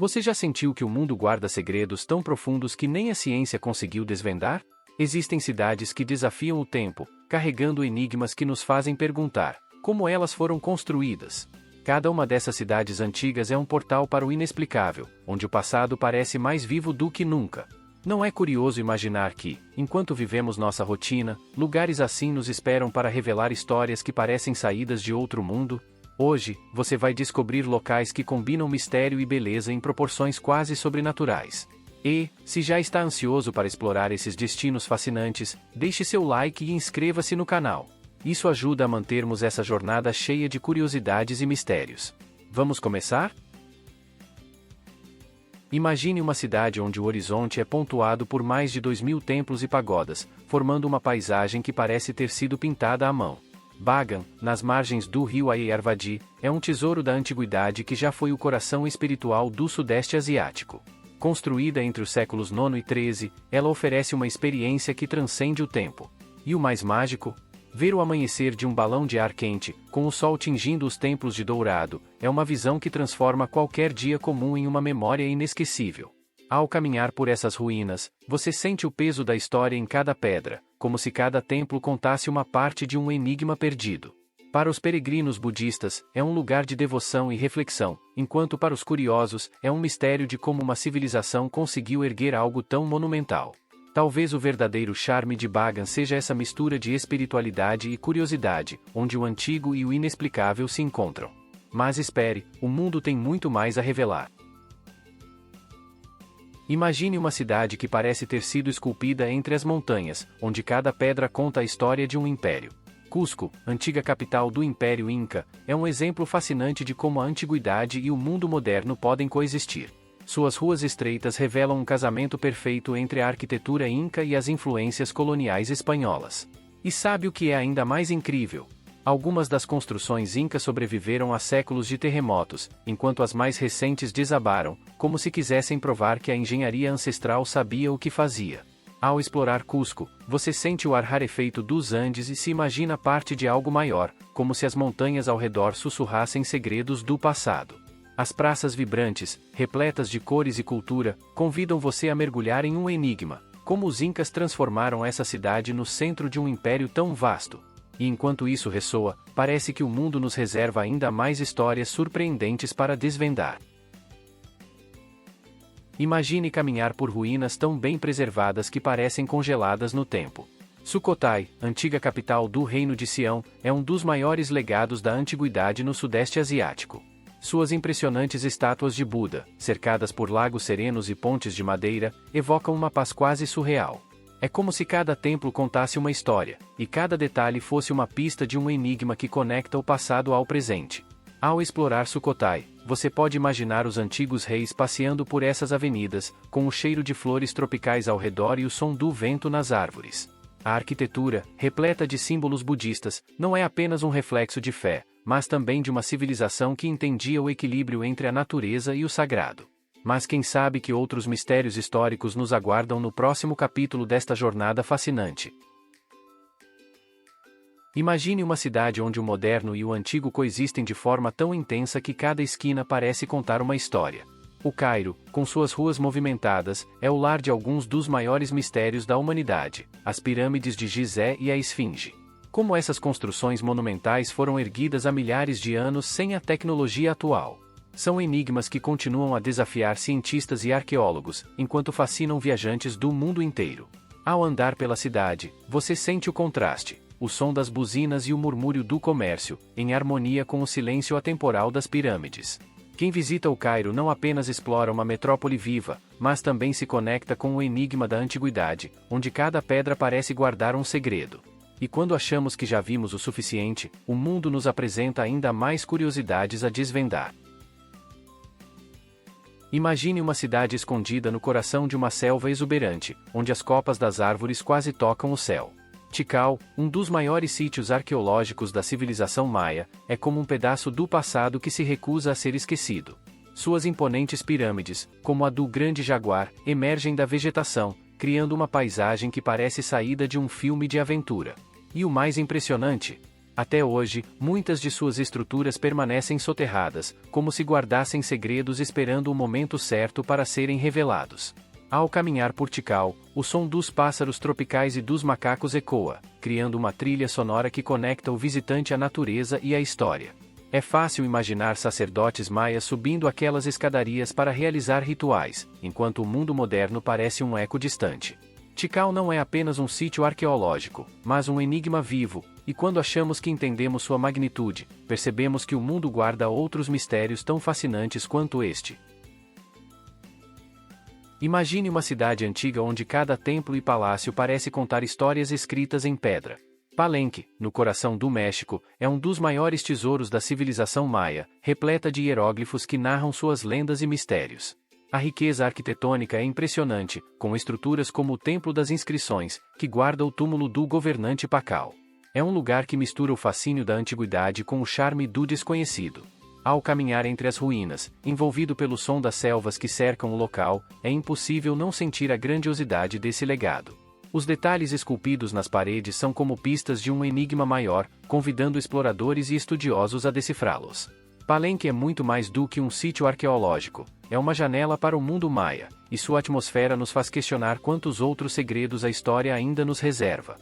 Você já sentiu que o mundo guarda segredos tão profundos que nem a ciência conseguiu desvendar? Existem cidades que desafiam o tempo, carregando enigmas que nos fazem perguntar como elas foram construídas. Cada uma dessas cidades antigas é um portal para o inexplicável, onde o passado parece mais vivo do que nunca. Não é curioso imaginar que, enquanto vivemos nossa rotina, lugares assim nos esperam para revelar histórias que parecem saídas de outro mundo? Hoje, você vai descobrir locais que combinam mistério e beleza em proporções quase sobrenaturais. E, se já está ansioso para explorar esses destinos fascinantes, deixe seu like e inscreva-se no canal. Isso ajuda a mantermos essa jornada cheia de curiosidades e mistérios. Vamos começar? Imagine uma cidade onde o horizonte é pontuado por mais de 2000 templos e pagodas, formando uma paisagem que parece ter sido pintada à mão. Bagan, nas margens do rio Ayeyarwady, é um tesouro da antiguidade que já foi o coração espiritual do Sudeste Asiático. Construída entre os séculos IX e XIII, ela oferece uma experiência que transcende o tempo. E o mais mágico? Ver o amanhecer de um balão de ar quente, com o sol tingindo os templos de dourado, é uma visão que transforma qualquer dia comum em uma memória inesquecível. Ao caminhar por essas ruínas, você sente o peso da história em cada pedra, como se cada templo contasse uma parte de um enigma perdido. Para os peregrinos budistas, é um lugar de devoção e reflexão, enquanto para os curiosos, é um mistério de como uma civilização conseguiu erguer algo tão monumental. Talvez o verdadeiro charme de Bagan seja essa mistura de espiritualidade e curiosidade, onde o antigo e o inexplicável se encontram. Mas espere, o mundo tem muito mais a revelar. Imagine uma cidade que parece ter sido esculpida entre as montanhas, onde cada pedra conta a história de um império. Cusco, antiga capital do Império Inca, é um exemplo fascinante de como a antiguidade e o mundo moderno podem coexistir. Suas ruas estreitas revelam um casamento perfeito entre a arquitetura inca e as influências coloniais espanholas. E sabe o que é ainda mais incrível? Algumas das construções incas sobreviveram a séculos de terremotos, enquanto as mais recentes desabaram, como se quisessem provar que a engenharia ancestral sabia o que fazia. Ao explorar Cusco, você sente o ar rarefeito dos Andes e se imagina parte de algo maior, como se as montanhas ao redor sussurrassem segredos do passado. As praças vibrantes, repletas de cores e cultura, convidam você a mergulhar em um enigma, como os incas transformaram essa cidade no centro de um império tão vasto. E enquanto isso ressoa, parece que o mundo nos reserva ainda mais histórias surpreendentes para desvendar. Imagine caminhar por ruínas tão bem preservadas que parecem congeladas no tempo. Sukhothai, antiga capital do Reino de Sião, é um dos maiores legados da antiguidade no Sudeste Asiático. Suas impressionantes estátuas de Buda, cercadas por lagos serenos e pontes de madeira, evocam uma paz quase surreal. É como se cada templo contasse uma história, e cada detalhe fosse uma pista de um enigma que conecta o passado ao presente. Ao explorar Sukhothai, você pode imaginar os antigos reis passeando por essas avenidas, com o cheiro de flores tropicais ao redor e o som do vento nas árvores. A arquitetura, repleta de símbolos budistas, não é apenas um reflexo de fé, mas também de uma civilização que entendia o equilíbrio entre a natureza e o sagrado. Mas quem sabe que outros mistérios históricos nos aguardam no próximo capítulo desta jornada fascinante. Imagine uma cidade onde o moderno e o antigo coexistem de forma tão intensa que cada esquina parece contar uma história. O Cairo, com suas ruas movimentadas, é o lar de alguns dos maiores mistérios da humanidade, as pirâmides de Gizé e a Esfinge. Como essas construções monumentais foram erguidas há milhares de anos sem a tecnologia atual. São enigmas que continuam a desafiar cientistas e arqueólogos, enquanto fascinam viajantes do mundo inteiro. Ao andar pela cidade, você sente o contraste, o som das buzinas e o murmúrio do comércio, em harmonia com o silêncio atemporal das pirâmides. Quem visita o Cairo não apenas explora uma metrópole viva, mas também se conecta com o enigma da antiguidade, onde cada pedra parece guardar um segredo. E quando achamos que já vimos o suficiente, o mundo nos apresenta ainda mais curiosidades a desvendar. Imagine uma cidade escondida no coração de uma selva exuberante, onde as copas das árvores quase tocam o céu. Tikal, um dos maiores sítios arqueológicos da civilização maia, é como um pedaço do passado que se recusa a ser esquecido. Suas imponentes pirâmides, como a do Grande Jaguar, emergem da vegetação, criando uma paisagem que parece saída de um filme de aventura. E o mais impressionante? Até hoje, muitas de suas estruturas permanecem soterradas, como se guardassem segredos esperando o momento certo para serem revelados. Ao caminhar por Tikal, o som dos pássaros tropicais e dos macacos ecoa, criando uma trilha sonora que conecta o visitante à natureza e à história. É fácil imaginar sacerdotes maias subindo aquelas escadarias para realizar rituais, enquanto o mundo moderno parece um eco distante. Tikal não é apenas um sítio arqueológico, mas um enigma vivo, e quando achamos que entendemos sua magnitude, percebemos que o mundo guarda outros mistérios tão fascinantes quanto este. Imagine uma cidade antiga onde cada templo e palácio parece contar histórias escritas em pedra. Palenque, no coração do México, é um dos maiores tesouros da civilização maia, repleta de hieróglifos que narram suas lendas e mistérios. A riqueza arquitetônica é impressionante, com estruturas como o Templo das Inscrições, que guarda o túmulo do governante Pacal. É um lugar que mistura o fascínio da antiguidade com o charme do desconhecido. Ao caminhar entre as ruínas, envolvido pelo som das selvas que cercam o local, é impossível não sentir a grandiosidade desse legado. Os detalhes esculpidos nas paredes são como pistas de um enigma maior, convidando exploradores e estudiosos a decifrá-los. Palenque é muito mais do que um sítio arqueológico, é uma janela para o mundo maia, e sua atmosfera nos faz questionar quantos outros segredos a história ainda nos reserva.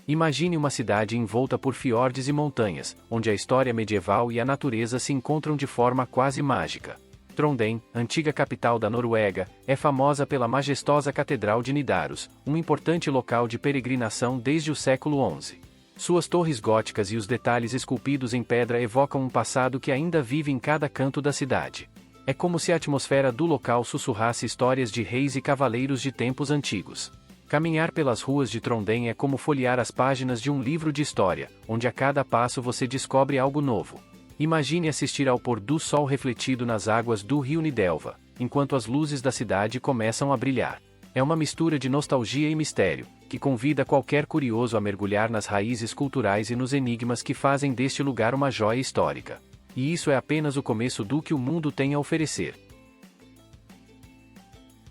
Imagine uma cidade envolta por fiordes e montanhas, onde a história medieval e a natureza se encontram de forma quase mágica. Trondheim, antiga capital da Noruega, é famosa pela majestosa Catedral de Nidaros, um importante local de peregrinação desde o século XI. Suas torres góticas e os detalhes esculpidos em pedra evocam um passado que ainda vive em cada canto da cidade. É como se a atmosfera do local sussurrasse histórias de reis e cavaleiros de tempos antigos. Caminhar pelas ruas de Trondheim é como folhear as páginas de um livro de história, onde a cada passo você descobre algo novo. Imagine assistir ao pôr do sol refletido nas águas do rio Nidelva, enquanto as luzes da cidade começam a brilhar. É uma mistura de nostalgia e mistério, que convida qualquer curioso a mergulhar nas raízes culturais e nos enigmas que fazem deste lugar uma joia histórica. E isso é apenas o começo do que o mundo tem a oferecer.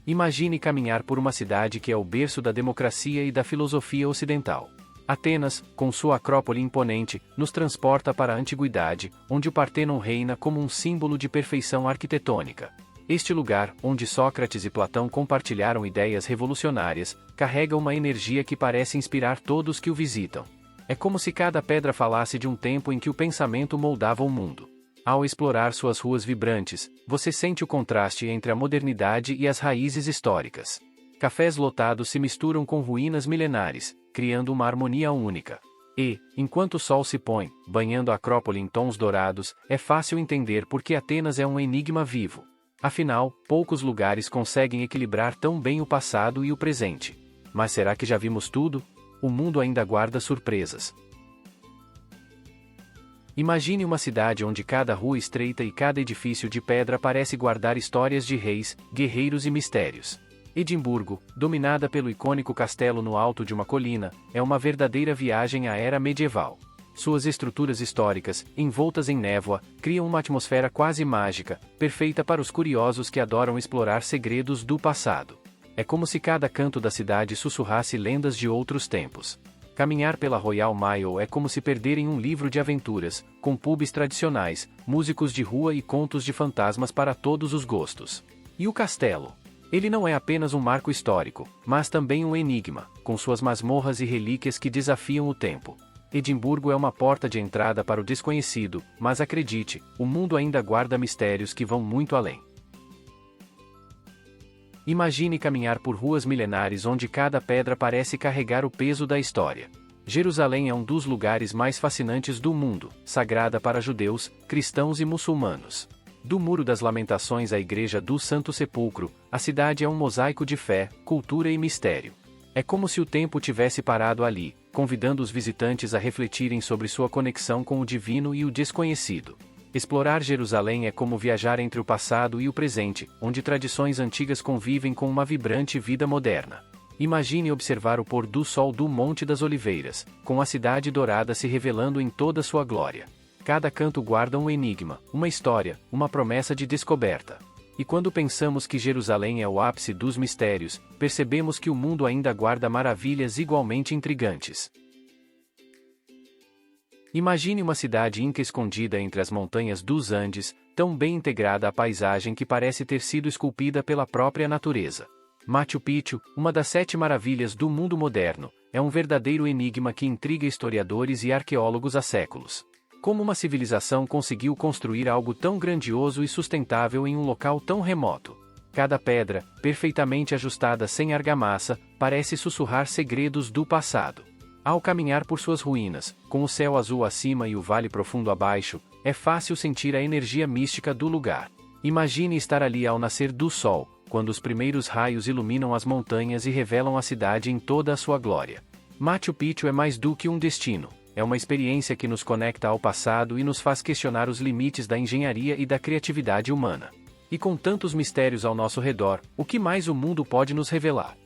Imagine caminhar por uma cidade que é o berço da democracia e da filosofia ocidental. Atenas, com sua acrópole imponente, nos transporta para a antiguidade, onde o Partenon reina como um símbolo de perfeição arquitetônica. Este lugar, onde Sócrates e Platão compartilharam ideias revolucionárias, carrega uma energia que parece inspirar todos que o visitam. É como se cada pedra falasse de um tempo em que o pensamento moldava o mundo. Ao explorar suas ruas vibrantes, você sente o contraste entre a modernidade e as raízes históricas. Cafés lotados se misturam com ruínas milenares, criando uma harmonia única. E, enquanto o sol se põe, banhando a Acrópole em tons dourados, é fácil entender por que Atenas é um enigma vivo. Afinal, poucos lugares conseguem equilibrar tão bem o passado e o presente. Mas será que já vimos tudo? O mundo ainda guarda surpresas. Imagine uma cidade onde cada rua estreita e cada edifício de pedra parece guardar histórias de reis, guerreiros e mistérios. Edimburgo, dominada pelo icônico castelo no alto de uma colina, é uma verdadeira viagem à era medieval. Suas estruturas históricas, envoltas em névoa, criam uma atmosfera quase mágica, perfeita para os curiosos que adoram explorar segredos do passado. É como se cada canto da cidade sussurrasse lendas de outros tempos. Caminhar pela Royal Mile é como se perder em um livro de aventuras, com pubs tradicionais, músicos de rua e contos de fantasmas para todos os gostos. E o castelo? Ele não é apenas um marco histórico, mas também um enigma, com suas masmorras e relíquias que desafiam o tempo. Edimburgo é uma porta de entrada para o desconhecido, mas acredite, o mundo ainda guarda mistérios que vão muito além. Imagine caminhar por ruas milenares onde cada pedra parece carregar o peso da história. Jerusalém é um dos lugares mais fascinantes do mundo, sagrada para judeus, cristãos e muçulmanos. Do Muro das Lamentações à Igreja do Santo Sepulcro, a cidade é um mosaico de fé, cultura e mistério. É como se o tempo tivesse parado ali, convidando os visitantes a refletirem sobre sua conexão com o divino e o desconhecido. Explorar Jerusalém é como viajar entre o passado e o presente, onde tradições antigas convivem com uma vibrante vida moderna. Imagine observar o pôr do sol do Monte das Oliveiras, com a cidade dourada se revelando em toda sua glória. Cada canto guarda um enigma, uma história, uma promessa de descoberta. E quando pensamos que Jerusalém é o ápice dos mistérios, percebemos que o mundo ainda guarda maravilhas igualmente intrigantes. Imagine uma cidade inca escondida entre as montanhas dos Andes, tão bem integrada à paisagem que parece ter sido esculpida pela própria natureza. Machu Picchu, uma das 7 maravilhas do mundo moderno, é um verdadeiro enigma que intriga historiadores e arqueólogos há séculos. Como uma civilização conseguiu construir algo tão grandioso e sustentável em um local tão remoto? Cada pedra, perfeitamente ajustada sem argamassa, parece sussurrar segredos do passado. Ao caminhar por suas ruínas, com o céu azul acima e o vale profundo abaixo, é fácil sentir a energia mística do lugar. Imagine estar ali ao nascer do sol, quando os primeiros raios iluminam as montanhas e revelam a cidade em toda a sua glória. Machu Picchu é mais do que um destino, é uma experiência que nos conecta ao passado e nos faz questionar os limites da engenharia e da criatividade humana. E com tantos mistérios ao nosso redor, o que mais o mundo pode nos revelar?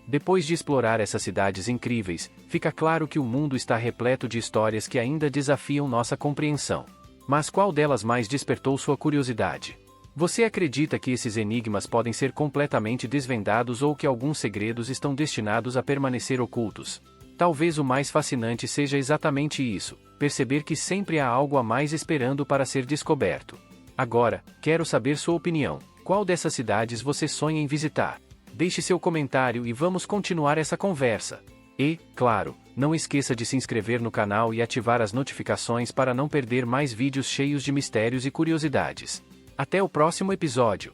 Depois de explorar essas cidades incríveis, fica claro que o mundo está repleto de histórias que ainda desafiam nossa compreensão. Mas qual delas mais despertou sua curiosidade? Você acredita que esses enigmas podem ser completamente desvendados ou que alguns segredos estão destinados a permanecer ocultos? Talvez o mais fascinante seja exatamente isso, perceber que sempre há algo a mais esperando para ser descoberto. Agora, quero saber sua opinião. Qual dessas cidades você sonha em visitar? Deixe seu comentário e vamos continuar essa conversa. E, claro, não esqueça de se inscrever no canal e ativar as notificações para não perder mais vídeos cheios de mistérios e curiosidades. Até o próximo episódio.